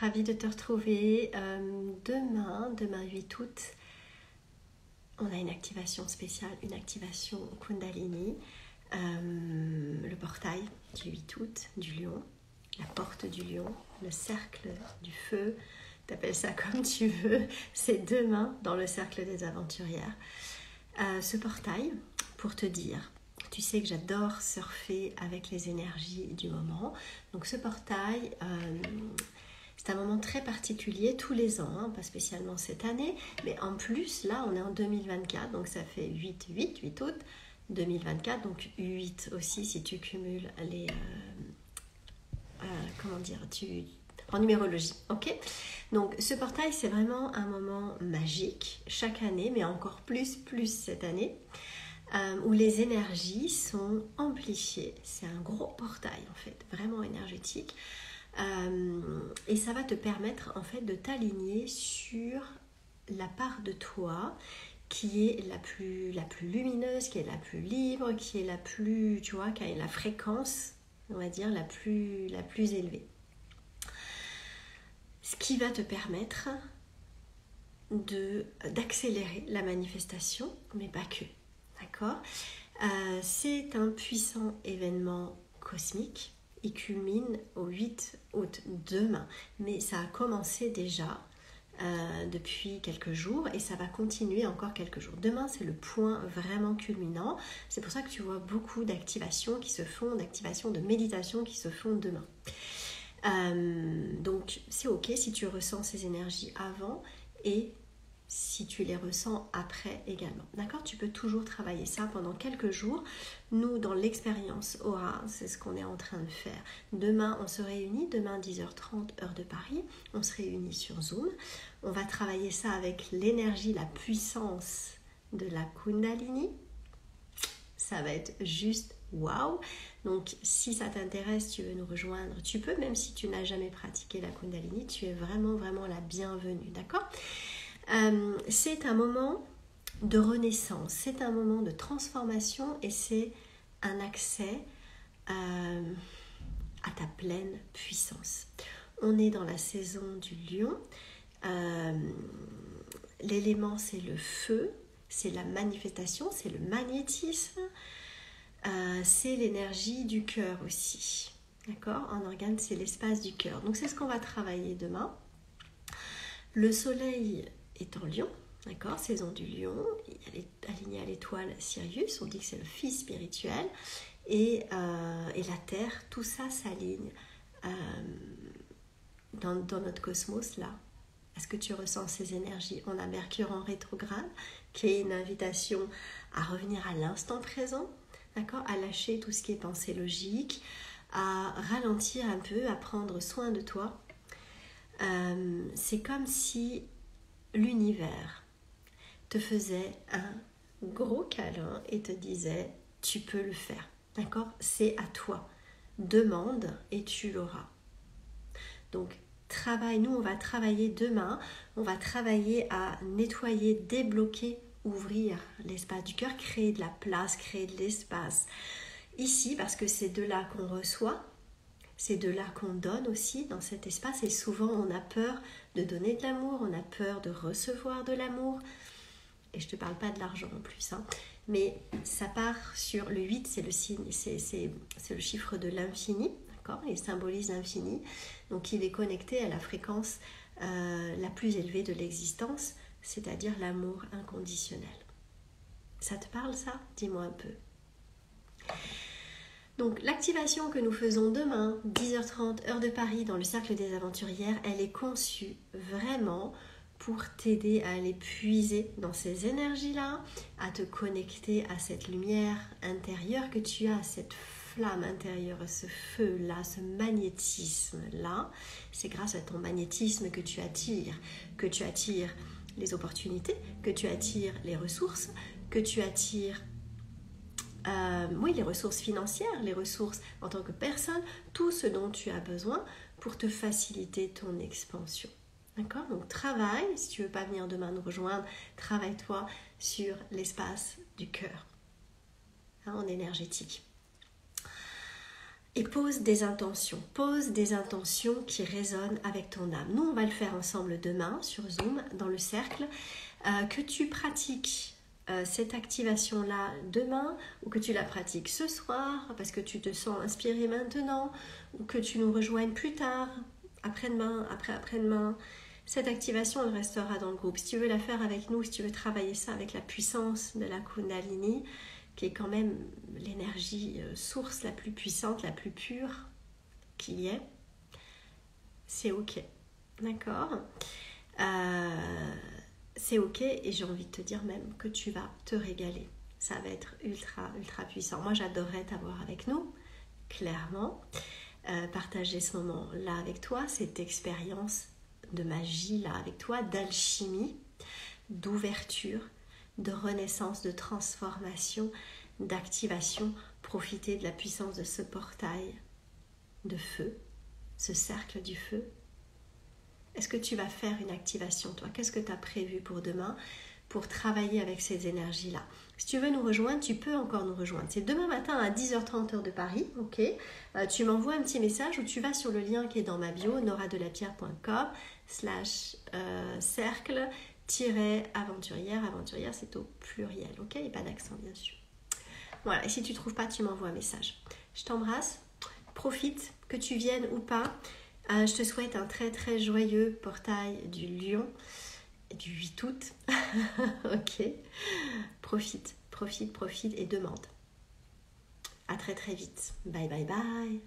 ravie de te retrouver. Demain 8 août, on a une activation spéciale, une activation Kundalini, le portail du 8 août du lion, la porte du lion, le cercle du feu, t'appelles ça comme tu veux, c'est demain dans le cercle des aventurières. Ce portail, pour te dire, tu sais que j'adore surfer avec les énergies du moment. Donc ce portail, c'est un moment très particulier tous les ans, pas spécialement cette année, mais en plus, là, on est en 2024, donc ça fait 8 août 2024, donc 8 aussi si tu cumules les... en numérologie, ok? Donc ce portail, c'est vraiment un moment magique chaque année, mais encore plus cette année, où les énergies sont amplifiées. C'est un gros portail en fait, vraiment énergétique, et ça va te permettre en fait de t'aligner sur la part de toi qui est la plus lumineuse, qui est la plus libre, qui est la plus, tu vois, qui a la fréquence, on va dire, la plus élevée. Ce qui va te permettre d'accélérer la manifestation, mais pas que. D'accord ? C'est un puissant événement cosmique. Il culmine au 8 août demain, mais ça a commencé déjà depuis quelques jours et ça va continuer encore quelques jours. Demain, c'est le point vraiment culminant. C'est pour ça que tu vois beaucoup d'activations qui se font, d'activations de méditation qui se font demain. Donc, c'est ok si tu ressens ces énergies avant et si tu les ressens après également. D'accord ? Tu peux toujours travailler ça pendant quelques jours. Nous, dans l'expérience Aura, c'est ce qu'on est en train de faire. Demain, on se réunit. Demain, 10h30, heure de Paris. On se réunit sur Zoom. On va travailler ça avec l'énergie, la puissance de la Kundalini. Ça va être juste waouh! Donc, si ça t'intéresse, tu veux nous rejoindre, tu peux, même si tu n'as jamais pratiqué la Kundalini, tu es vraiment la bienvenue, d'accord ? C'est un moment de renaissance, c'est un moment de transformation et c'est un accès à ta pleine puissance. On est dans la saison du lion, l'élément c'est le feu, c'est la manifestation, c'est le magnétisme, c'est l'énergie du cœur aussi. D'accord ? En organe, c'est l'espace du cœur. Donc c'est ce qu'on va travailler demain. Le soleil est en lion, d'accord, saison du lion, il est aligné à l'étoile Sirius, on dit que c'est le fils spirituel, et la Terre, tout ça s'aligne dans notre cosmos là. Est-ce que tu ressens ces énergies ? On a Mercure en rétrograde, qui est une invitation à revenir à l'instant présent, d'accord, à lâcher tout ce qui est pensée logique, à ralentir un peu, à prendre soin de toi. C'est comme si l'univers te faisait un gros câlin et te disait tu peux le faire, d'accord, c'est à toi, demande et tu l'auras. Donc nous on va travailler demain, on va travailler à nettoyer, débloquer, ouvrir l'espace du cœur, créer de la place, créer de l'espace ici, parce que c'est de là qu'on reçoit. C'est de là qu'on donne aussi dans cet espace et souvent on a peur de donner de l'amour, on a peur de recevoir de l'amour. Et je ne te parle pas de l'argent en plus, hein. Mais ça part sur le 8, c'est le signe, c'est le chiffre de l'infini, d'accord ? Il symbolise l'infini, donc il est connecté à la fréquence la plus élevée de l'existence, c'est-à-dire l'amour inconditionnel. Ça te parle ça ? Dis-moi un peu. Donc l'activation que nous faisons demain, 10h30, heure de Paris, dans le cercle des aventurières, elle est conçue vraiment pour t'aider à aller puiser dans ces énergies-là, à te connecter à cette lumière intérieure que tu as, cette flamme intérieure, ce feu-là, ce magnétisme-là. C'est grâce à ton magnétisme que tu attires les opportunités, que tu attires les ressources, que tu attires les ressources financières, les ressources en tant que personne, tout ce dont tu as besoin pour te faciliter ton expansion. D'accord ? Donc travaille, si tu ne veux pas venir demain nous rejoindre, travaille-toi sur l'espace du cœur, en énergétique. Et pose des intentions qui résonnent avec ton âme. Nous, on va le faire ensemble demain sur Zoom, dans le cercle. Que tu pratiques cette activation-là demain, ou que tu la pratiques ce soir, parce que tu te sens inspiré maintenant, ou que tu nous rejoignes plus tard, après-demain, après-demain. Cette activation, elle restera dans le groupe. Si tu veux la faire avec nous, si tu veux travailler ça avec la puissance de la Kundalini, qui est quand même l'énergie source la plus puissante, la plus pure qu'il y ait, c'est ok. D'accord, c'est ok, et j'ai envie de te dire même que tu vas te régaler. Ça va être ultra, ultra puissant. Moi, j'adorerais t'avoir avec nous, clairement. Partager ce moment-là avec toi, cette expérience de magie-là avec toi, d'alchimie, d'ouverture, de renaissance, de transformation, d'activation. Profiter de la puissance de ce portail de feu, ce cercle du feu. Est-ce que tu vas faire une activation, toi? Qu'est-ce que tu as prévu pour demain pour travailler avec ces énergies-là? Si tu veux nous rejoindre, tu peux encore nous rejoindre. C'est demain matin à 10h30 heure de Paris, ok? Tu m'envoies un petit message ou tu vas sur le lien qui est dans ma bio, noradelapierre.com/cercle-aventurière. Aventurière, c'est au pluriel, ok? Et pas d'accent, bien sûr. Voilà, et si tu ne trouves pas, tu m'envoies un message. Je t'embrasse, profite, que tu viennes ou pas. Je te souhaite un très très joyeux portail du Lion du 8 août. Ok, profite et demande. À très très vite. Bye bye bye.